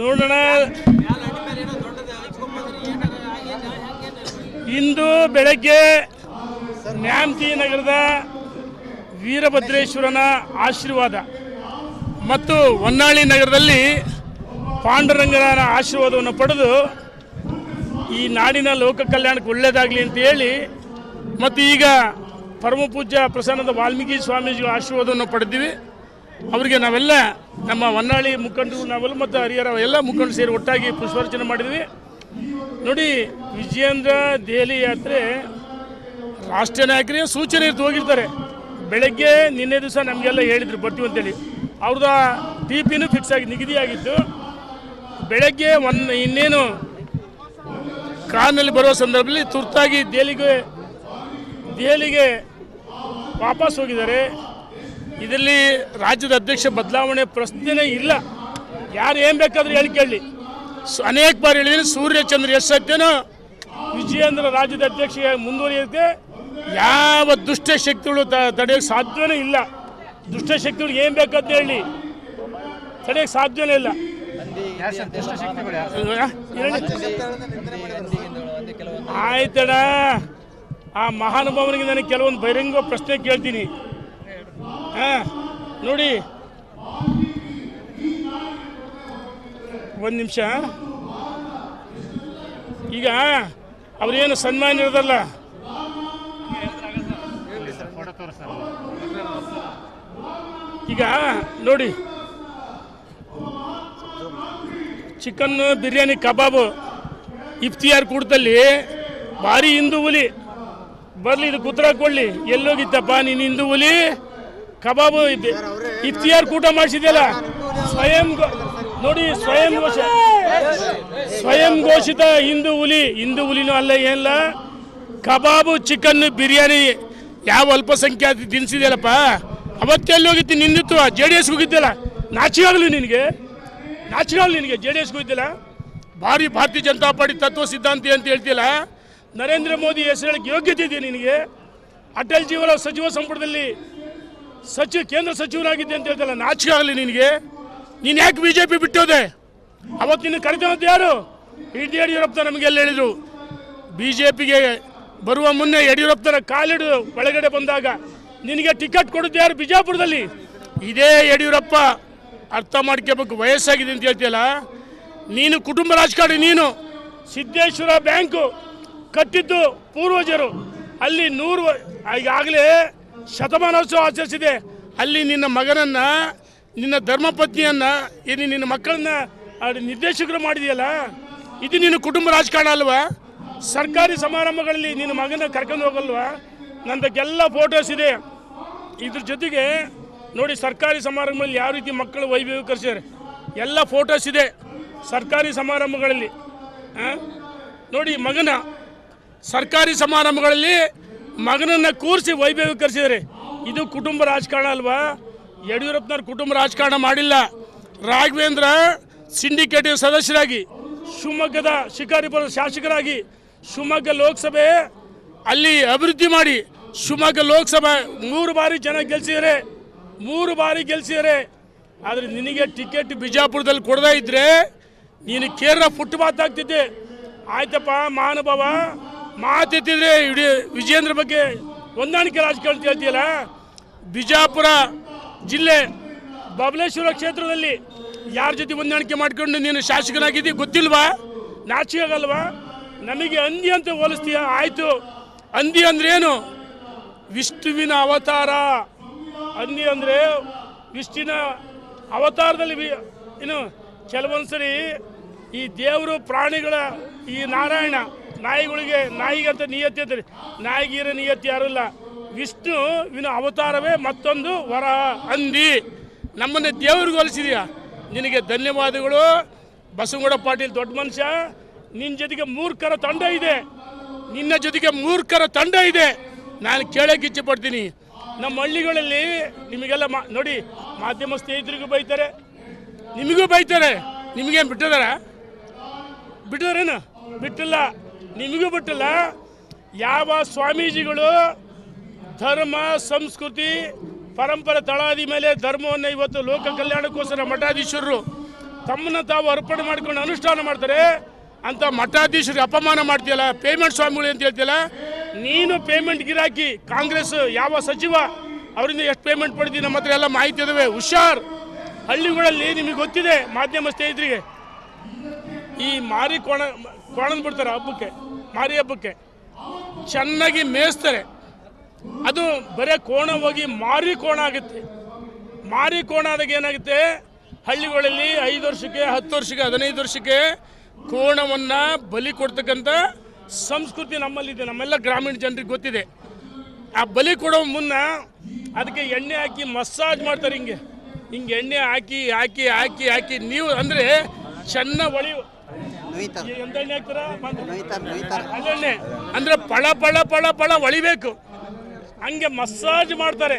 ನೋಡೋಣ. ಇಂದು ಬೆಳಗ್ಗೆ ನ್ಯಾಮತಿ ನಗರದ ವೀರಭದ್ರೇಶ್ವರನ ಆಶೀರ್ವಾದ ಮತ್ತು ಹೊನ್ನಾಳಿ ನಗರದಲ್ಲಿ ಪಾಂಡುರಂಗನ ಆಶೀರ್ವಾದವನ್ನು ಪಡೆದು ಈ ನಾಡಿನ ಲೋಕ ಕಲ್ಯಾಣಕ್ಕೆ ಒಳ್ಳೆಯದಾಗಲಿ ಅಂತ ಹೇಳಿ ಮತ್ತು ಈಗ ಪರಮ ಪೂಜ್ಯ ಪ್ರಸನ್ನದ ವಾಲ್ಮೀಕಿ ಸ್ವಾಮೀಜಿಗಳ ಆಶೀರ್ವಾದವನ್ನು ಪಡೆದಿವಿ. ಅವರಿಗೆ ನಾವೆಲ್ಲ ನಮ್ಮ ಹೊನ್ನಾಳಿ ಮುಖಂಡರು ನಾವೆಲ್ಲ ಮತ್ತು ಹರಿಹರ ಎಲ್ಲ ಮುಖಂಡರು ಸೇರಿ ಒಟ್ಟಾಗಿ ಪುಷ್ಪಾರ್ಚನೆ ಮಾಡಿದ್ವಿ. ನೋಡಿ, ವಿಜಯೇಂದ್ರ ದೆಹಲಿ ಯಾತ್ರೆ ರಾಷ್ಟ್ರೀಯ ನಾಯಕರಿಗೆ ಸೂಚನೆ ಇರ್ತು ಹೋಗಿರ್ತಾರೆ. ಬೆಳಗ್ಗೆ ನಿನ್ನೆ ದಿವಸ ನಮಗೆಲ್ಲ ಹೇಳಿದ್ರು ಬರ್ತೀವಿ ಅಂತೇಳಿ. ಅವ್ರದ್ದು ಟಿ ಪಿನೂ ಫಿಕ್ಸ್ ಆಗಿ ನಿಗದಿಯಾಗಿತ್ತು. ಬೆಳಗ್ಗೆ ಇನ್ನೇನು ಕಾರ್ನಲ್ಲಿ ಬರುವ ಸಂದರ್ಭದಲ್ಲಿ ತುರ್ತಾಗಿ ದೆಹಲಿಗೆ ವಾಪಸ್ ಹೋಗಿದ್ದಾರೆ. ಇದರಲ್ಲಿ ರಾಜ್ಯದ ಅಧ್ಯಕ್ಷ ಬದಲಾವಣೆ ಪ್ರಶ್ನೆನೇ ಇಲ್ಲ. ಯಾರು ಏನು ಬೇಕಾದರೂ ಹೇಳಿಕೊಳ್ಳಿ. ಅನೇಕ ಬಾರಿ ಹೇಳಿದರೆ ಸೂರ್ಯಚಂದ್ರ ಎಷ್ಟು ಸತ್ಯನೋ ವಿಜಯೇಂದ್ರ ರಾಜ್ಯದ ಅಧ್ಯಕ್ಷ ಮುಂದುವರಿಯೋಕ್ಕೆ ಯಾವ ದುಷ್ಟಶಕ್ತಿಗಳು ತಡೆಯೋಕ್ಕೆ ಸಾಧ್ಯವೇ ಇಲ್ಲ. ದುಷ್ಟಶಕ್ತಿಗಳು ಏನು ಬೇಕಂತ ಹೇಳಿ ತಡೆಯೋಕ್ಕೆ ಸಾಧ್ಯವೇ ಇಲ್ಲ. ಆಯ್ತಡ, ಆ ಮಹಾನುಭಾವನಿಗೆ ನನಗೆ ಕೆಲವೊಂದು ಬಹಿರಂಗ ಪ್ರಶ್ನೆ ಕೇಳ್ತೀನಿ. ನೋಡಿ, ಒಂದು ನಿಮಿಷ. ಈಗ ಅವ್ರೇನು ಸನ್ಮಾನ ಇರೋದಲ್ಲ, ಈಗ ನೋಡಿ, ಚಿಕನ್ ಬಿರಿಯಾನಿ ಕಬಾಬು ಇಫ್ತಿಯಾರ್ ಕೂಟದಲ್ಲಿ ಭಾರಿ ಹಿಂದೂ ಹುಲಿ ಬರಲಿ, ಇದು ಉತ್ತರ ಕೊಡಲಿ. ಎಲ್ಲೋಗಿತ್ತಪ್ಪ ನೀನು ಹಿಂದೂ ಹುಲಿ? ಕಬಾಬು ಇಫ್ತಿಯಾರ್ ಕೂಟ ಮಾಡಿಸಿದೆಯಲ್ಲ, ನೋಡಿ, ಸ್ವಯಂ ಘೋಷಿತ ಹಿಂದೂ ಹುಲಿನೂ ಅಲ್ಲ, ಏನಿಲ್ಲ. ಕಬಾಬು ಚಿಕನ್ ಬಿರಿಯಾನಿ ಯಾವ ಅಲ್ಪಸಂಖ್ಯಾತ ತಿನ್ನಿಸಿದೆಯಲ್ಲಪ್ಪ, ಅವತ್ತೆಲ್ಲಿ ಹೋಗಿತ್ತು? ನಿಂದಿತ್ತು JDS ಹೋಗಿದ್ದಲ್ಲ. ನಾಚಿಗಾಗಲಿ ನಿನಗೆ JDS ಹೋಗಿದ್ದಿಲ್ಲ. ಭಾರಿ ಭಾರತೀಯ ಜನತಾ ಪಾರ್ಟಿ ತತ್ವ ಸಿದ್ಧಾಂತಿ ಅಂತ ಹೇಳ್ತಿಲ್ಲ. ನರೇಂದ್ರ ಮೋದಿ ಹೆಸರು ಹೇಳಕ್ಕೆ ಯೋಗ್ಯತೆ ಇದೆ ನಿನಗೆ? ಅಟಲ್ ಜೀವನ ಸಚಿವ ಸಂಪುಟದಲ್ಲಿ ಕೇಂದ್ರ ಸಚಿವರಾಗಿದ್ದೆ ಅಂತ ಹೇಳ್ತಲ್ಲ, ನಾಚಿಗಾಗಲಿ ನಿನಗೆ? ನೀನು ಯಾಕೆ BJP ಬಿಟ್ಟೋದೆ? ಅವತ್ತು ನಿನ್ನ ಕರೆತಂದು ಯಾರು? ಯಡಿಯೂರಪ್ಪ ನಮಗೆಲ್ಲ ಹೇಳಿದರು. BJPಗೆ ಬರುವ ಮುನ್ನೆ ಯಡಿಯೂರಪ್ಪನ ಕಾಲಿಡು ಒಳಗಡೆ ಬಂದಾಗ ನಿನಗೆ ಟಿಕೆಟ್ ಕೊಡೋದು ಯಾರು? ಬಿಜಾಪುರದಲ್ಲಿ. ಇದೇ ಯಡಿಯೂರಪ್ಪ ಅರ್ಥ ಮಾಡ್ಕೋಬೇಕು, ವಯಸ್ಸಾಗಿದೆ ಅಂತ ಹೇಳ್ತೀಯಲ್ಲ. ನೀನು ಕುಟುಂಬ ರಾಜಕಾರಣಿ. ನೀನು ಸಿದ್ದೇಶ್ವರ ಬ್ಯಾಂಕು ಕಟ್ಟಿದ್ದು ಪೂರ್ವಜರು. ಅಲ್ಲಿ ಈಗಾಗಲೇ ಶತಮಾನೋತ್ಸವ ಆಚರಿಸಿದೆ. ಅಲ್ಲಿ ನಿನ್ನ ಮಗನನ್ನು, ನಿನ್ನ ಧರ್ಮಪತ್ನಿಯನ್ನು, ನಿನ್ನ ಮಕ್ಕಳನ್ನ ನಿರ್ದೇಶಕರು ಮಾಡಿದೆಯಲ್ಲ. ಇದು ನಿನ್ನ ಕುಟುಂಬ ರಾಜಕಾರಣ ಅಲ್ವಾ? ಸರ್ಕಾರಿ ಸಮಾರಂಭಗಳಲ್ಲಿ ನಿನ್ನ ಮಗನ ಕರ್ಕೊಂಡು ಹೋಗಲ್ವಾ? ನಂದಕ್ಕೆಲ್ಲ ಫೋಟೋಸ್ ಇದೆ. ಇದ್ರ ಜೊತೆಗೆ ನೋಡಿ, ಸರ್ಕಾರಿ ಸಮಾರಂಭಗಳಲ್ಲಿ ಯಾವ ರೀತಿ ಮಕ್ಕಳು ವೈಭವೀಕರಿಸಿದ್ದಾರೆ ಎಲ್ಲ ಫೋಟೋಸ್ ಇದೆ ಸರ್ಕಾರಿ ಸಮಾರಂಭಗಳಲ್ಲಿ. ನೋಡಿ, ಸರ್ಕಾರಿ ಸಮಾರಂಭಗಳಲ್ಲಿ ಮಗನನ್ನು ಕೂರಿಸಿ ವೈಭವೀಕರಿಸಿದ್ದಾರೆ. ಇದು ಕುಟುಂಬ ರಾಜಕಾರಣ ಅಲ್ವಾ? ಯಡಿಯೂರಪ್ಪನವ್ರ ಕುಟುಂಬ ರಾಜಕಾರಣ ಮಾಡಿಲ್ಲ. ರಾಘವೇಂದ್ರ ಸಿಂಡಿಕೇಟ್ ಸದಸ್ಯರಾಗಿ, ಶಿವಮೊಗ್ಗದ ಶಿಕಾರಿಪುರದ ಶಾಸಕರಾಗಿ, ಶಿವಮೊಗ್ಗ ಲೋಕಸಭೆ ಅಲ್ಲಿ ಅಭಿವೃದ್ಧಿ ಮಾಡಿ, ಶಿವಮೊಗ್ಗ ಲೋಕಸಭೆ 3 ಬಾರಿ ಜನ ಗೆಲ್ಸಿದ್ದಾರೆ. ಆದರೆ ನಿನಗೆ ಟಿಕೆಟ್ ಬಿಜಾಪುರದಲ್ಲಿ ಕೊಡದೇ ಇದ್ದರೆ ನೀನು ಕೇರಳ ಫುಟ್ಪಾತ್ ಆಗ್ತಿದ್ದೆ. ಆಯ್ತಪ್ಪ, ಮಹಾನುಭಾವ ಮಾತೆತ್ತಿದ್ರೆ ಇಡೀ ವಿಜಯೇಂದ್ರ ಬಗ್ಗೆ ಹೊಂದಾಣಿಕೆ ರಾಜಕಾರಣ ಹೇಳ್ತೀಯಲ್ಲ. ಬಿಜಾಪುರ ಜಿಲ್ಲೆ ಬಬಲೇಶ್ವರ ಕ್ಷೇತ್ರದಲ್ಲಿ ಯಾರ ಜೊತೆ ಹೊಂದಾಣಿಕೆ ಮಾಡ್ಕೊಂಡು ನೀನು ಶಾಸಕನಾಗಿದ್ದೀ ಗೊತ್ತಿಲ್ವಾ? ನಾಚಿಕಾಗಲ್ವಾ? ನಮಗೆ ಹಂದಿ ಅಂತ ಹೋಲಿಸ್ತೀಯ. ಆಯಿತು, ಹಂದಿ ಅಂದ್ರೆ ಏನು? ವಿಷ್ಣುವಿನ ಅವತಾರ. ಹಂದಿ ಅಂದರೆ ವಿಷ್ಣುವಿನ ಅವತಾರದಲ್ಲಿ ಇನ್ನು ಕೆಲವೊಂದ್ಸರಿ ಈ ದೇವರು ಪ್ರಾಣಿಗಳ ಈ ನಾರಾಯಣ ನಾಯಿಗಂತ ನಿಯತಿ ಅಂತಾರೆ. ನಾಯಿಗಿರೋ ನಿಯತಿ ಯಾರಿಲ್ಲ. ವಿಷ್ಣುವಿನ ಅವತಾರವೇ ಮತ್ತೊಂದು ವರ ಹಂದಿ. ನಮ್ಮನ್ನು ದೇವ್ರಿಗೆ ಹೋಲಿಸಿದೆಯಾ? ನಿನಗೆ ಧನ್ಯವಾದಗಳು. ಬಸವಗೌಡ ಪಾಟೀಲ್ ದೊಡ್ಡ ಮನುಷ್ಯ. ನಿನ್ನ ಜೊತೆಗೆ ಮೂರ್ಖರ ತಂಡ ಇದೆ. ನಾನು ಕೇಳೋಕ್ಕೆ ಇಚ್ಛೆ ಪಡ್ತೀನಿ. ನಮ್ಮ ಹಳ್ಳಿಗಳಲ್ಲಿ ನಿಮಗೆಲ್ಲ ನೋಡಿ, ಮಾಧ್ಯಮ ಸ್ನೇಹಿತರಿಗೂ ಬೈತಾರೆ, ನಿಮಗೂ ಬೈತಾರೆ. ನಿಮಗೇನು ಬಿಟ್ಟಿದಾರೇನು? ಬಿಟ್ಟಿಲ್ಲ. ನಿಮಗೂ ಬಿಟ್ಟಿಲ್ಲ. ಯಾವ ಸ್ವಾಮೀಜಿಗಳು ಧರ್ಮ ಸಂಸ್ಕೃತಿ ಪರಂಪರೆ ತಳಾದಿ ಮೇಲೆ ಧರ್ಮವನ್ನು ಇವತ್ತು ಲೋಕ ಕಲ್ಯಾಣಕ್ಕೋಸ್ಕರ ಮಠಾಧೀಶರು ತಮ್ಮನ್ನ ತಾವು ಅರ್ಪಣೆ ಮಾಡ್ಕೊಂಡು ಅನುಷ್ಠಾನ ಮಾಡ್ತಾರೆ ಅಂತ ಮಠಾಧೀಶರಿಗೆ ಅಪಮಾನ ಮಾಡ್ತೀಯಲ್ಲ, ಪೇಮೆಂಟ್ ಸ್ವಾಮಿಗಳು ಅಂತ ಹೇಳ್ತೀಯಲ್ಲ. ನೀನು ಪೇಮೆಂಟ್ ಗಿರಾಕಿ. ಕಾಂಗ್ರೆಸ್ ಯಾವ ಸಚಿವ ಅವರಿಂದ ಎಷ್ಟು ಪೇಮೆಂಟ್ ಪಡ್ತೀವಿ ನಮ್ಮ ಹತ್ರ ಎಲ್ಲ ಮಾಹಿತಿ ಇದಾವೆ. ಹುಷಾರ್. ಹಳ್ಳಿಗಳಲ್ಲಿ ನಿಮಗೆ ಗೊತ್ತಿದೆ, ಮಾಧ್ಯಮ ಸ್ನೇಹಿತರಿಗೆ, ಈ ಮಾರಿ ಕೋಣನ್ ಬಿಡ್ತಾರೆ ಹಬ್ಬಕ್ಕೆ, ಮಾರಿ ಹಬ್ಬಕ್ಕೆ ಚೆನ್ನಾಗಿ ಮೇಯಿಸ್ತಾರೆ. ಅದು ಬರೀ ಕೋಣ ಹೋಗಿ ಮಾರಿ ಕೋಣ ಆಗುತ್ತೆ. ಮಾರಿ ಕೋಣ ಆದಾಗ ಏನಾಗುತ್ತೆ, ಹಳ್ಳಿಗಳಲ್ಲಿ 5 ವರ್ಷಕ್ಕೆ 10 ವರ್ಷಕ್ಕೆ 15 ವರ್ಷಕ್ಕೆ ಕೋಣವನ್ನು ಬಲಿ ಕೊಡ್ತಕ್ಕಂಥ ಸಂಸ್ಕೃತಿ ನಮ್ಮಲ್ಲಿದೆ. ನಮ್ಮೆಲ್ಲ ಗ್ರಾಮೀಣ ಜನರಿಗೆ ಗೊತ್ತಿದೆ. ಆ ಬಲಿ ಕೊಡೋ ಮುನ್ನ ಅದಕ್ಕೆ ಎಣ್ಣೆ ಹಾಕಿ ಮಸಾಜ್ ಮಾಡ್ತಾರೆ. ಹಿಂಗೆ ಎಣ್ಣೆ ಹಾಕಿ ಹಾಕಿ ಹಾಕಿ ಹಾಕಿ ನೀವು ಅಂದರೆ ಚೆನ್ನಾಗಿ ಹೊಳೆಯು. ಎಂತ ಎಣ್ಣೆ ಹಾಕ್ತಾರ? ಅಲ್ಲೆಣ್ಣೆ ಅಂದರೆ ಪಳ ಪಳ ಪಳ ಪಳ ಹೊಳಿಬೇಕು. ಹಂಗೆ ಮಸಾಜ್ ಮಾಡ್ತಾರೆ.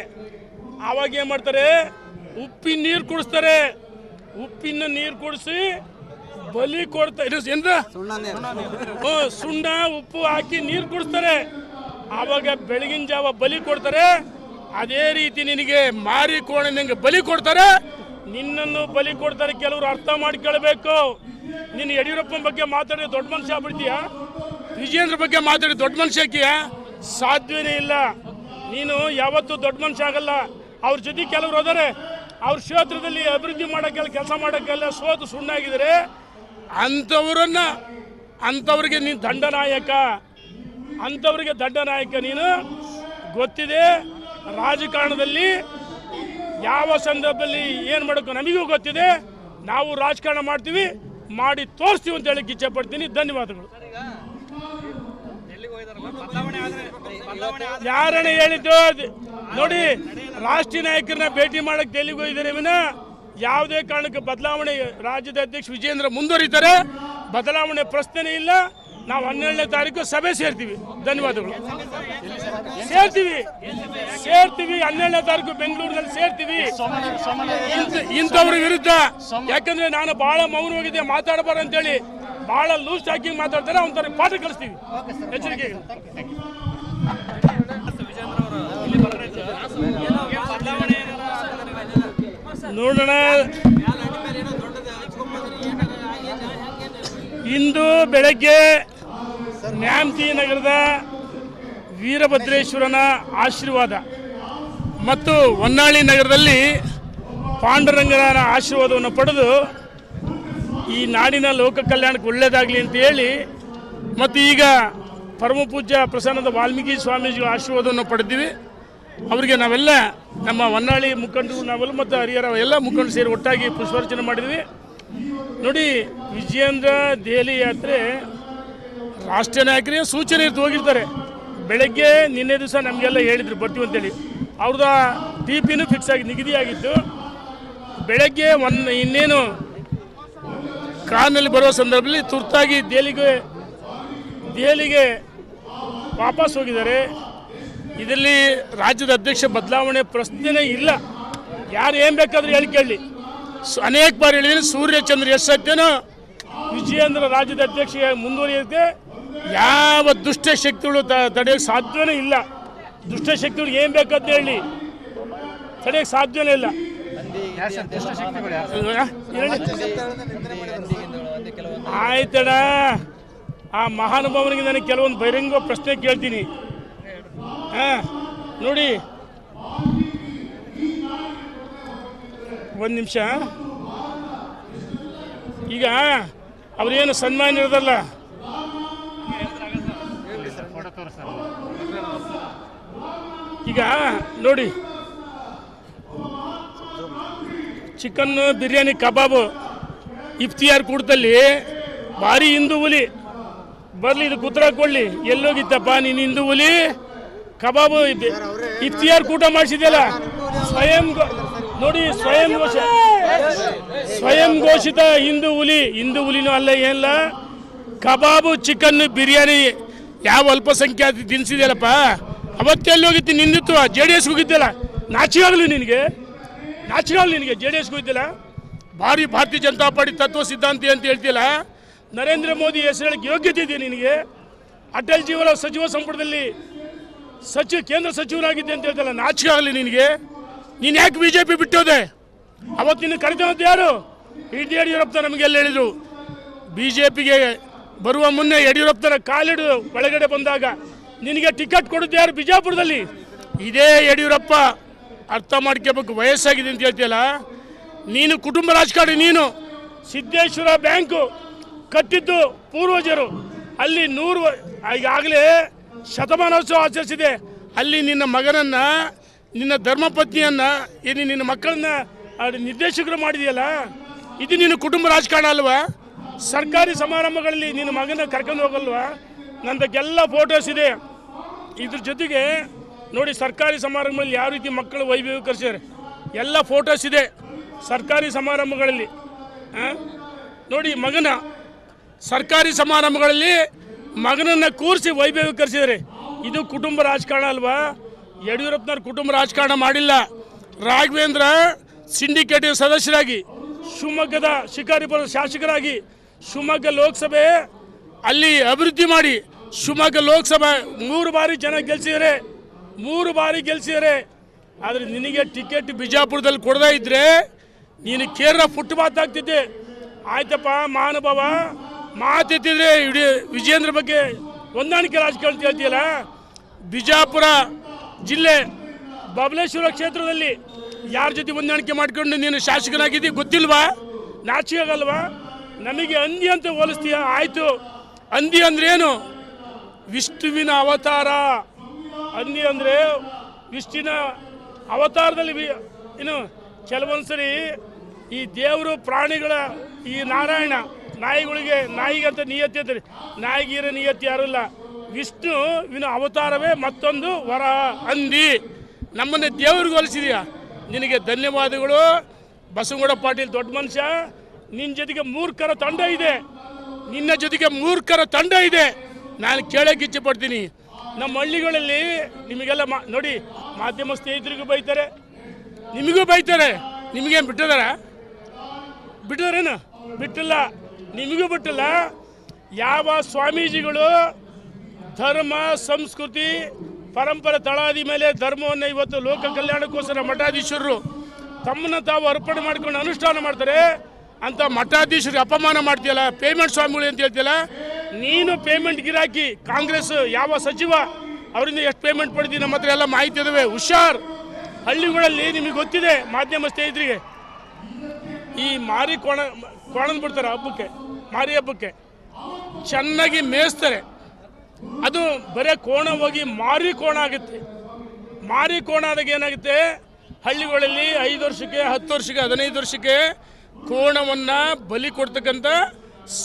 ಆವಾಗ ಏನು ಮಾಡ್ತಾರೆ, ಉಪ್ಪಿನ ನೀರು ಕುಡಿಸ್ತಾರೆ. ಉಪ್ಪಿನ ನೀರು ಕುಡಿಸಿ ಬಲಿ ಕೊಡ್ತಾರೆ. ಸುಣ್ಣ ಉಪ್ಪು ಹಾಕಿ ನೀರು ಕುಡಿಸ್ತಾರೆ. ಆವಾಗ ಬೆಳಗಿನ ಜಾವ ಬಲಿ ಕೊಡ್ತಾರೆ. ಅದೇ ರೀತಿ ನಿನಗೆ ಮಾರಿ ಕೋಣ ನಿನಗೆ ಬಲಿ ಕೊಡ್ತಾರೆ, ನಿನ್ನನ್ನು ಬಲಿ ಕೊಡ್ತಾರೆ. ಕೆಲವರು ಅರ್ಥ ಮಾಡ್ಕೊಳ್ಬೇಕು. ನೀನು ಯಡಿಯೂರಪ್ಪನ ಬಗ್ಗೆ ಮಾತಾಡಿ ದೊಡ್ಡ ಮನುಷ್ಯ ಆಗ್ಬಿಡ್ತೀಯ, ವಿಜೇಂದ್ರ ಬಗ್ಗೆ ಮಾತಾಡಿ ದೊಡ್ಡ ಮನುಷ್ಯ ಹಾಕಿಯ? ಸಾಧ್ಯವೇ ಇಲ್ಲ. ನೀನು ಯಾವತ್ತೂ ದೊಡ್ಡ ಮನುಷ್ಯ ಆಗಲ್ಲ. ಅವ್ರ ಜೊತೆ ಕೆಲವರು ಹೋದರೆ ಅವ್ರ ಕ್ಷೇತ್ರದಲ್ಲಿ ಅಭಿವೃದ್ಧಿ ಮಾಡೋಕ್ಕೆಲ್ಲ ಕೆಲಸ ಮಾಡೋಕ್ಕೆಲ್ಲ ಸೋತು ಸುಣ್ಣಾಗಿದ್ದಾರೆ. ಅಂಥವ್ರಿಗೆ ನೀನು ದಂಡನಾಯಕ. ಅಂಥವ್ರಿಗೆ ದಂಡನಾಯಕ ನೀನು. ಗೊತ್ತಿದೆ ರಾಜಕಾರಣದಲ್ಲಿ ಯಾವ ಸಂದರ್ಭದಲ್ಲಿ ಏನು ಮಾಡೋಕ್ಕೂ ನಮಗೂ ಗೊತ್ತಿದೆ. ನಾವು ರಾಜಕಾರಣ ಮಾಡ್ತೀವಿ, ಮಾಡಿ ತೋರಿಸ್ತೀವಿ ಅಂತ ಹೇಳಕ್ಕೆ ಇಚ್ಛೆ ಪಡ್ತೀನಿ. ಧನ್ಯವಾದಗಳು. ಯಾರನ್ನ ಹೇಳಿದ್ದು ನೋಡಿ, ರಾಷ್ಟ್ರೀಯ ನಾಯಕರನ್ನ ಭೇಟಿ ಮಾಡಕ್ಕೆ ಡೆಲ್ಲಿಗೆ ಹೋಗಿದ್ದಾರೆ ವಿನ ಯಾವುದೇ ಕಾರಣಕ್ಕೆ ಬದಲಾವಣೆ. ರಾಜ್ಯದ ಅಧ್ಯಕ್ಷ ವಿಜೇಂದ್ರ ಮುಂದುವರಿತಾರೆ. ಬದಲಾವಣೆ ಪ್ರಶ್ನೆ ಇಲ್ಲ. ನಾವು 12ನೇ ತಾರೀಕು ಸಭೆ ಸೇರ್ತೀವಿ. ಧನ್ಯವಾದಗಳು. ಸೇರ್ತೀವಿ 12ನೇ ತಾರೀಕು ಬೆಂಗಳೂರಿನಲ್ಲಿ ಸೇರ್ತೀವಿ. ಇಂಥವ್ರ ವಿರುದ್ಧ, ಯಾಕಂದ್ರೆ ನಾನು ಬಹಳ ಮೌನವಾಗಿದ್ದೆ, ಮಾತಾಡಬಾರ್ದು ಅಂತೇಳಿ ಬಹಳ ಲೂಸ್ ಟಾಕಿಂಗ್ ಮಾತಾಡ್ತಾರೆ. ಅವ್ರ ಪಾಠ ಕಲಿಸ್ತೀವಿ. ಎಚ್ಚರಿಕೆ. ನೋಡೋಣ, ಇಂದು ಬೆಳಗ್ಗೆ ನ್ಯಾಮತಿ ನಗರದ ವೀರಭದ್ರೇಶ್ವರನ ಆಶೀರ್ವಾದ ಮತ್ತು ಹೊನ್ನಾಳಿ ನಗರದಲ್ಲಿ ಪಾಂಡುರಂಗನ ಆಶೀರ್ವಾದವನ್ನು ಪಡೆದು ಈ ನಾಡಿನ ಲೋಕ ಕಲ್ಯಾಣಕ್ಕೆ ಒಳ್ಳೆಯದಾಗಲಿ ಅಂತ ಹೇಳಿ, ಮತ್ತು ಈಗ ಪರಮ ಪೂಜ್ಯ ಪ್ರಸನ್ನದ ವಾಲ್ಮೀಕಿ ಸ್ವಾಮೀಜಿಗಳ ಆಶೀರ್ವಾದವನ್ನು ಪಡೆದಿವಿ. ಅವರಿಗೆ ನಾವೆಲ್ಲ ನಮ್ಮ ಹೊನ್ನಾಳಿ ಮುಖಂಡರು, ನಾವೆಲ್ಲ ಮತ್ತು ಹರಿಹರ ಎಲ್ಲ ಮುಖಂಡರು ಸೇರಿ ಒಟ್ಟಾಗಿ ಪುಷ್ಪಾರ್ಚನೆ ಮಾಡಿದ್ವಿ. ನೋಡಿ, ವಿಜೇಂದ್ರ ದೆಹಲಿ ಯಾತ್ರೆ ರಾಷ್ಟ್ರೀಯ ನಾಯಕರಿಗೆ ಸೂಚನೆ ಇರ್ತು ಹೋಗಿರ್ತಾರೆ. ಬೆಳಗ್ಗೆ ನಿನ್ನೆ ದಿವಸ ನಮಗೆಲ್ಲ ಹೇಳಿದ್ರು ಬರ್ತೀವಿ ಅಂತೇಳಿ. ಅವ್ರದ TPನೂ ಫಿಕ್ಸ್ ಆಗಿ ನಿಗದಿಯಾಗಿತ್ತು. ಬೆಳಗ್ಗೆ ಇನ್ನೇನು ಕಾರ್ನಲ್ಲಿ ಬರೋ ಸಂದರ್ಭದಲ್ಲಿ ತುರ್ತಾಗಿ ದೆಹಲಿಗೆ ವಾಪಸ್ ಹೋಗಿದ್ದಾರೆ. ಇದರಲ್ಲಿ ರಾಜ್ಯದ ಅಧ್ಯಕ್ಷ ಬದಲಾವಣೆ ಪ್ರಶ್ನೆನೇ ಇಲ್ಲ. ಯಾರು ಏನು ಬೇಕಾದರೂ ಹೇಳಿಕೊಳ್ಳಿ. ಅನೇಕ ಬಾರಿ ಹೇಳಿದ್ರೆ ಸೂರ್ಯಚಂದ್ರ ಎಷ್ಟು ಸತ್ಯನೋ ವಿಜಯೇಂದ್ರ ರಾಜ್ಯದ ಅಧ್ಯಕ್ಷ ಮುಂದುವರಿಯುತ್ತೆ. ಯಾವ ದುಷ್ಟಶಕ್ತಿಗಳು ತಡೆಯೋಕ್ಕೆ ಸಾಧ್ಯವೇ ಇಲ್ಲ. ದುಷ್ಟಶಕ್ತಿಗಳು ಏನು ಬೇಕಂತ ಹೇಳಿ ತಡೆಯೋಕ್ಕೆ ಸಾಧ್ಯವೇ ಇಲ್ಲ. ಆಯ್ತಣ್ಣ, ಆ ಮಹಾನುಭಾವನಿಗೆ ನನಗೆ ಕೆಲವೊಂದು ಬಹಿರಂಗ ಪ್ರಶ್ನೆ ಕೇಳ್ತೀನಿ. ನೋಡಿ, ಒಂದು ನಿಮಿಷ. ಈಗ ಅವ್ರೇನು ಸನ್ಮಾನ ಇರೋದಲ್ಲ, ಈಗ ನೋಡಿ, ಚಿಕನ್ ಬಿರಿಯಾನಿ ಕಬಾಬು ಇಫ್ತಿಯಾರ್ ಕೂಟದಲ್ಲಿ ಭಾರಿ ಹಿಂದೂ ಹುಲಿ ಬರಲಿ, ಇದು ಉತ್ತರ ಕೊಡಲಿ. ಎಲ್ಲೋಗಿತ್ತಪ್ಪ ನೀನು ಹಿಂದೂ ಹುಲಿ? ಕಬಾಬು ಇಫ್ತಿಯಾರ್ ಕೂಟ ಮಾಡಿಸಿದೆಯಲ್ಲ, ನೋಡಿ, ಸ್ವಯಂ ಘೋಷಿತ ಹಿಂದೂ ಹುಲಿನೂ ಅಲ್ಲ, ಏನಿಲ್ಲ. ಕಬಾಬು ಚಿಕನ್ ಬಿರಿಯಾನಿ ಯಾವ ಅಲ್ಪಸಂಖ್ಯಾತ ತಿನ್ಸಿದೆಯಲ್ಲಪ್ಪ, ಅವತ್ತೆಲ್ಲಿ ಹೋಗಿತ್ತು ನಿಂದಿತ್ತು? JDS ಹೋಗಿದ್ದಲ್ಲ, ನಾಚಿಗಾಗಲಿ ನಿನಗೆ? JDS ಹೋಗಿದ್ದಿಲ್ಲ? ಭಾರಿ ಭಾರತೀಯ ಜನತಾ ಪಾರ್ಟಿ ತತ್ವ ಸಿದ್ಧಾಂತಿ ಅಂತ ಹೇಳ್ತಿಲ್ಲ. ನರೇಂದ್ರ ಮೋದಿ ಹೆಸರು ಹೇಳಕ್ಕೆ ಯೋಗ್ಯತೆ ಇದೆ ನಿನಗೆ? ಅಟಲ್ ಜೀವನ ಸಚಿವ ಸಂಪುಟದಲ್ಲಿ ಕೇಂದ್ರ ಸಚಿವರಾಗಿದ್ದೆ ಅಂತ ಹೇಳ್ತಲ್ಲ, ನಾಚಿಗಾಗಲಿ ನಿನಗೆ? ನೀನು ಯಾಕೆ BJP ಬಿಟ್ಟೋದೆ? ಅವತ್ತು ನಿನ್ನ ಕರೆದವಂತ ಯಾರು? ಯಡಿಯೂರಪ್ಪ ನಮಗೆಲ್ಲ ಹೇಳಿದರು. BJPಗೆ ಬರುವ ಮುನ್ನೆ ಯಡಿಯೂರಪ್ಪನ ಕಾಲಿಡು ಒಳಗಡೆ ಬಂದಾಗ ನಿನಗೆ ಟಿಕೆಟ್ ಕೊಡೋದು ಯಾರು ಬಿಜಾಪುರದಲ್ಲಿ? ಇದೇ ಯಡಿಯೂರಪ್ಪ ಅರ್ಥ ಮಾಡ್ಕೋಬೇಕು. ವಯಸ್ಸಾಗಿದೆ ಅಂತ ಹೇಳ್ತೀಯಲ್ಲ, ನೀನು ಕುಟುಂಬ ರಾಜಕಾರಣಿ. ನೀನು ಸಿದ್ದೇಶ್ವರ ಬ್ಯಾಂಕು ಕಟ್ಟಿದ್ದು ಪೂರ್ವಜರು. ಅಲ್ಲಿ ಈಗಾಗಲೇ ಶತಮಾನೋತ್ಸವ ಆಚರಿಸಿದೆ. ಅಲ್ಲಿ ನಿನ್ನ ಮಗನನ್ನು, ನಿನ್ನ ಧರ್ಮಪತ್ನಿಯನ್ನು, ನಿನ್ನ ಮಕ್ಕಳನ್ನ ನಿರ್ದೇಶಕರು ಮಾಡಿದೆಯಲ್ಲ, ಇದು ನಿನ್ನ ಕುಟುಂಬ ರಾಜಕಾರಣ ಅಲ್ವಾ? ಸರ್ಕಾರಿ ಸಮಾರಂಭಗಳಲ್ಲಿ ನಿನ್ನ ಮಗನ ಕರ್ಕೊಂಡು ಹೋಗಲ್ವಾ? ನಂದಕ್ಕೆಲ್ಲ ಫೋಟೋಸ್ ಇದೆ. ಇದ್ರ ಜೊತೆಗೆ ನೋಡಿ, ಸರ್ಕಾರಿ ಸಮಾರಂಭಗಳಲ್ಲಿ ಯಾವ ರೀತಿ ಮಕ್ಕಳು ವೈಭವೀಕರಿಸಿದ್ದಾರೆ ಎಲ್ಲ ಫೋಟೋಸ್ ಇದೆ ಸರ್ಕಾರಿ ಸಮಾರಂಭಗಳಲ್ಲಿ. ನೋಡಿ, ಮಗನ ಸರ್ಕಾರಿ ಸಮಾರಂಭಗಳಲ್ಲಿ ಮಗನನ್ನು ಕೂರಿಸಿ ವೈಭವೀಕರಿಸಿದ್ದಾರೆ. ಇದು ಕುಟುಂಬ ರಾಜಕಾರಣ ಅಲ್ವಾ? ಯಡಿಯೂರಪ್ಪನವ್ರು ಕುಟುಂಬ ರಾಜಕಾರಣ ಮಾಡಿಲ್ಲ. ರಾಘವೇಂದ್ರ ಸಿಂಡಿಕೇಟಿವ್ ಸದಸ್ಯರಾಗಿ, ಶಿವಮೊಗ್ಗದ ಶಿಕಾರಿಪುರ ಶಾಸಕರಾಗಿ, ಶಿವಮೊಗ್ಗ ಲೋಕಸಭೆ ಅಲ್ಲಿ ಅಭಿವೃದ್ಧಿ ಮಾಡಿ, ಶಿವಮೊಗ್ಗ ಲೋಕಸಭೆ 3 ಬಾರಿ ಜನ ಗೆಲ್ಸಿದ್ದಾರೆ. 3 ಬಾರಿ ಗೆಲ್ಸಿದ್ದಾರೆ. ಆದರೆ ನಿನಗೆ ಟಿಕೆಟ್ ಬಿಜಾಪುರದಲ್ಲಿ ಕೊಡದೇ ಇದ್ದರೆ ನೀನು ಕೇರಳ ಫುಟ್ಪಾತ್ ಆಗ್ತಿದ್ದೆ. ಆಯ್ತಪ್ಪ ಮಹಾನುಭಾವ, ಮಾತೆತ್ತಿದ್ರೆ ಇಡೀ ವಿಜೇಂದ್ರ ಬಗ್ಗೆ ಹೊಂದಾಣಿಕೆ ರಾಜಕಾರಣ ಹೇಳ್ತೀಯಲ್ಲ. ಬಿಜಾಪುರ ಜಿಲ್ಲೆ ಬಬಲೇಶ್ವರ ಕ್ಷೇತ್ರದಲ್ಲಿ ಯಾರ ಜೊತೆ ಹೊಂದಾಣಿಕೆ ಮಾಡ್ಕೊಂಡು ನೀನು ಶಾಸಕನಾಗಿದ್ದೀವಿ ಗೊತ್ತಿಲ್ವಾ? ನಾಚಿಕೆ ಆಗಲ್ವಾ? ನಮಗೆ ಹಂದಿ ಅಂತ ಹೋಲಿಸ್ತೀಯ. ಆಯಿತು, ಹಂದಿ ಅಂದ್ರೇನು? ವಿಷ್ಣುವಿನ ಅವತಾರ. ಹಂದಿ ಅಂದರೆ ವಿಷ್ಣುವಿನ ಅವತಾರದಲ್ಲಿ ಇನ್ನು ಕೆಲವೊಂದ್ಸರಿ ಈ ದೇವರು ಪ್ರಾಣಿಗಳ ಈ ನಾರಾಯಣ ನಾಯಿಗೆ ಅಂತ ನಿಯತಿ ಅಂತಾರೆ. ನಾಯಿಗಿರೋ ನಿಯತಿ ಯಾರಲ್ಲ. ವಿಷ್ಣುವಿನ ಅವತಾರವೇ ಮತ್ತೊಂದು ವರ ಹಂದಿ. ನಮ್ಮನ್ನೇ ದೇವ್ರಿಗೆ ಹೋಲಿಸಿದೆಯಾ? ನಿನಗೆ ಧನ್ಯವಾದಗಳು. ಬಸವಗೌಡ ಪಾಟೀಲ್ ದೊಡ್ಡ ಮನುಷ್ಯ. ನಿನ್ನ ಜೊತೆಗೆ ಮೂರ್ಖರ ತಂಡ ಇದೆ. ನಿನ್ನ ಜೊತೆಗೆ ಮೂರ್ಖರ ತಂಡ ಇದೆ. ನಾನು ಕೇಳೋಕ್ಕೆ ಇಚ್ಛೆ ಪಡ್ತೀನಿ. ನಮ್ಮ ಹಳ್ಳಿಗಳಲ್ಲಿ ನಿಮಗೆಲ್ಲ ನೋಡಿ, ಮಾಧ್ಯಮ ಸ್ನೇಹಿತರಿಗೂ ಬೈತಾರೆ, ನಿಮಗೂ ಬೈತಾರೆ. ನಿಮಗೇನು ಬಿಟ್ಟಿದಾರೇನು? ಬಿಟ್ಟಿಲ್ಲ. ನಿಮಗೂ ಬಿಟ್ಟಿಲ್ಲ. ಯಾವ ಸ್ವಾಮೀಜಿಗಳು ಧರ್ಮ ಸಂಸ್ಕೃತಿ ಪರಂಪರೆ ತಳಾದಿ ಮೇಲೆ ಧರ್ಮವನ್ನು ಇವತ್ತು ಲೋಕ ಕಲ್ಯಾಣಕ್ಕೋಸ್ಕರ ಮಠಾಧೀಶರು ತಮ್ಮನ್ನು ತಾವು ಅರ್ಪಣೆ ಮಾಡ್ಕೊಂಡು ಅನುಷ್ಠಾನ ಮಾಡ್ತಾರೆ ಅಂತ ಮಠಾಧೀಶರಿಗೆ ಅಪಮಾನ ಮಾಡ್ತೀಯಲ್ಲ, ಪೇಮೆಂಟ್ ಸ್ವಾಮಿಗಳು ಅಂತ ಹೇಳ್ತೀಯಲ್ಲ. ನೀನು ಪೇಮೆಂಟ್ ಗಿರಾಕಿ. ಕಾಂಗ್ರೆಸ್ ಯಾವ ಸಚಿವ ಅವರಿಂದ ಎಷ್ಟು ಪೇಮೆಂಟ್ ಪಡೆದಿ ನಮ್ಮ ಹತ್ರ ಎಲ್ಲ ಮಾಹಿತಿ ಇದಾವೆ. ಹುಷಾರ್. ಹಳ್ಳಿಗಳಲ್ಲಿ ನಿಮಗೆ ಗೊತ್ತಿದೆ, ಮಾಧ್ಯಮ ಸ್ನೇಹಿತರಿಗೆ, ಈ ಮಾರಿ ಕೋಣನ್ ಬಿಡ್ತಾರೆ ಹಬ್ಬಕ್ಕೆ, ಮಾರಿ ಹಬ್ಬಕ್ಕೆ ಚೆನ್ನಾಗಿ ಮೇಯಿಸ್ತಾರೆ. ಅದು ಬರೀ ಕೋಣ ಹೋಗಿ ಮಾರಿ ಕೋಣ ಆಗುತ್ತೆ. ಮಾರಿ ಕೋಣ ಆದಾಗ ಏನಾಗುತ್ತೆ, ಹಳ್ಳಿಗಳಲ್ಲಿ 5 ವರ್ಷಕ್ಕೆ 10 ವರ್ಷಕ್ಕೆ 15 ವರ್ಷಕ್ಕೆ ಕೋಣವನ್ನು ಬಲಿ ಕೊಡ್ತಕ್ಕಂಥ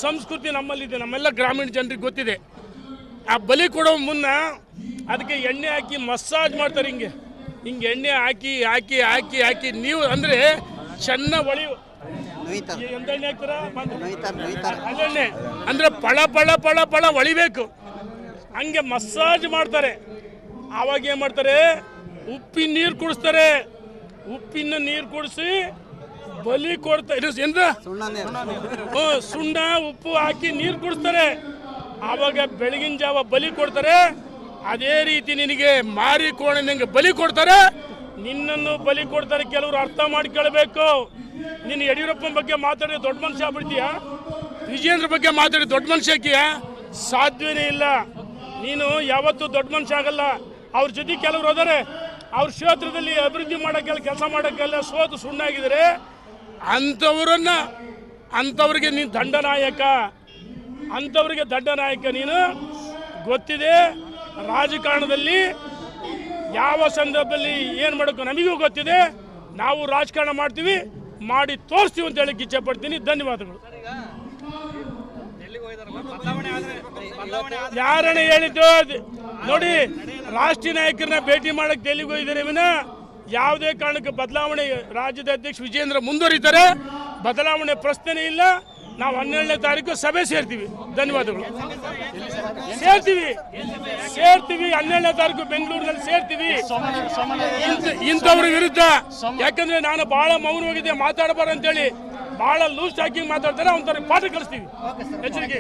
ಸಂಸ್ಕೃತಿ ನಮ್ಮಲ್ಲಿದೆ. ನಮ್ಮೆಲ್ಲ ಗ್ರಾಮೀಣ ಜನರಿಗೆ ಗೊತ್ತಿದೆ. ಆ ಬಲಿ ಕೊಡೋ ಮುನ್ನ ಅದಕ್ಕೆ ಎಣ್ಣೆ ಹಾಕಿ ಮಸಾಜ್ ಮಾಡ್ತಾರೆ. ಹಿಂಗೆ ಎಣ್ಣೆ ಹಾಕಿ ಹಾಕಿ ಹಾಕಿ ಹಾಕಿ ನೀವು ಅಂದರೆ ಚೆನ್ನ ಹೊಳೆಯು ಎಂತ ಎಣ್ಣೆ ಹಾಕ್ತಾರ? ಅಲ್ಲೆಣ್ಣೆ ಅಂದರೆ ಪಳ ಪಳ ಪಳ ಪಳ ಹೊಳಿಬೇಕು. ಹಂಗೆ ಮಸಾಜ್ ಮಾಡ್ತಾರೆ. ಆವಾಗ ಏನು ಮಾಡ್ತಾರೆ, ಉಪ್ಪಿನ ನೀರು ಕುಡಿಸ್ತಾರೆ. ಉಪ್ಪಿನ ನೀರು ಕುಡಿಸಿ ಬಲಿ ಕೊಡ್ತಾರೆ. ಸುಣ್ಣ ಉಪ್ಪು ಹಾಕಿ ನೀರು ಕುಡಿಸ್ತಾರೆ. ಆವಾಗ ಬೆಳಗಿನ ಜಾವ ಬಲಿ ಕೊಡ್ತಾರೆ. ಅದೇ ರೀತಿ ನಿನಗೆ ಮಾರಿ ಕೋಣ ನಿನಗೆ ಬಲಿ ಕೊಡ್ತಾರೆ, ನಿನ್ನನ್ನು ಬಲಿ ಕೊಡ್ತಾರೆ. ಕೆಲವರು ಅರ್ಥ ಮಾಡ್ಕೊಳ್ಬೇಕು. ನೀನು ಯಡಿಯೂರಪ್ಪನ ಬಗ್ಗೆ ಮಾತಾಡಿ ದೊಡ್ಡ ಮನುಷ್ಯ ಆಗ್ಬಿಡ್ತೀಯ? ವಿಜೇಂದ್ರ ಬಗ್ಗೆ ಮಾತಾಡಿ ದೊಡ್ಡ ಮನುಷ್ಯ ಹಾಕಿಯ? ಸಾಧ್ಯವೇ ಇಲ್ಲ. ನೀನು ಯಾವತ್ತೂ ದೊಡ್ಡ ಮನುಷ್ಯ ಆಗಲ್ಲ. ಅವ್ರ ಜೊತೆ ಕೆಲವರು ಹೋದರೆ ಅವ್ರ ಕ್ಷೇತ್ರದಲ್ಲಿ ಅಭಿವೃದ್ಧಿ ಮಾಡೋಕ್ಕೆಲ್ಲ ಕೆಲಸ ಮಾಡೋಕ್ಕೆಲ್ಲ ಸೋತು ಸುಣ್ಣಾಗಿದ್ದಾರೆ. ಅಂಥವ್ರಿಗೆ ನೀನು ದಂಡನಾಯಕ. ಅಂಥವ್ರಿಗೆ ದಂಡನಾಯಕ ನೀನು. ಗೊತ್ತಿದೆ ರಾಜಕಾರಣದಲ್ಲಿ ಯಾವ ಸಂದರ್ಭದಲ್ಲಿ ಏನು ಮಾಡಬೇಕು ನಮಗೂ ಗೊತ್ತಿದೆ. ನಾವು ರಾಜಕಾರಣ ಮಾಡ್ತೀವಿ, ಮಾಡಿ ತೋರಿಸ್ತೀವಿ ಅಂತ ಹೇಳಕ್ಕೆ ಇಚ್ಛೆ ಪಡ್ತೀನಿ. ಧನ್ಯವಾದಗಳು. ಯಾರನ್ನ ಹೇಳಿದ್ದು ನೋಡಿ, ರಾಷ್ಟ್ರೀಯ ನಾಯಕರನ್ನ ಭೇಟಿ ಮಾಡಕ್ಕೆ ಡೆಲ್ಲಿಗೆ ಹೋಗಿದ್ದಾರೆ ವಿನ ಯಾವುದೇ ಕಾರಣಕ್ಕೆ ಬದಲಾವಣೆ ರಾಜ್ಯದ ಅಧ್ಯಕ್ಷ ವಿಜೇಂದ್ರ ಮುಂದುವರಿತಾರೆ. ಬದಲಾವಣೆ ಪ್ರಶ್ನೆ ಇಲ್ಲ. ನಾವು 12ನೇ ತಾರೀಕು ಸಭೆ ಸೇರ್ತೀವಿ. ಧನ್ಯವಾದಗಳು. ಸೇರ್ತೀವಿ 12ನೇ ತಾರೀಕು ಬೆಂಗಳೂರಿನಲ್ಲಿ ಸೇರ್ತೀವಿ. ಇಂಥವ್ರ ವಿರುದ್ಧ, ಯಾಕಂದ್ರೆ ನಾನು ಬಹಳ ಮೌನವಾಗಿದ್ದೆ, ಮಾತಾಡಬಾರ್ದು ಅಂತೇಳಿ ಬಹಳ ಲೂಸ್ ಟಾಕಿಂಗ್ ಮಾತಾಡ್ತಾರೆ. ಒಂಥರ ಪಾಠ ಕಲಿಸ್ತೀವಿ. ಎಚ್ಚರಿಕೆ.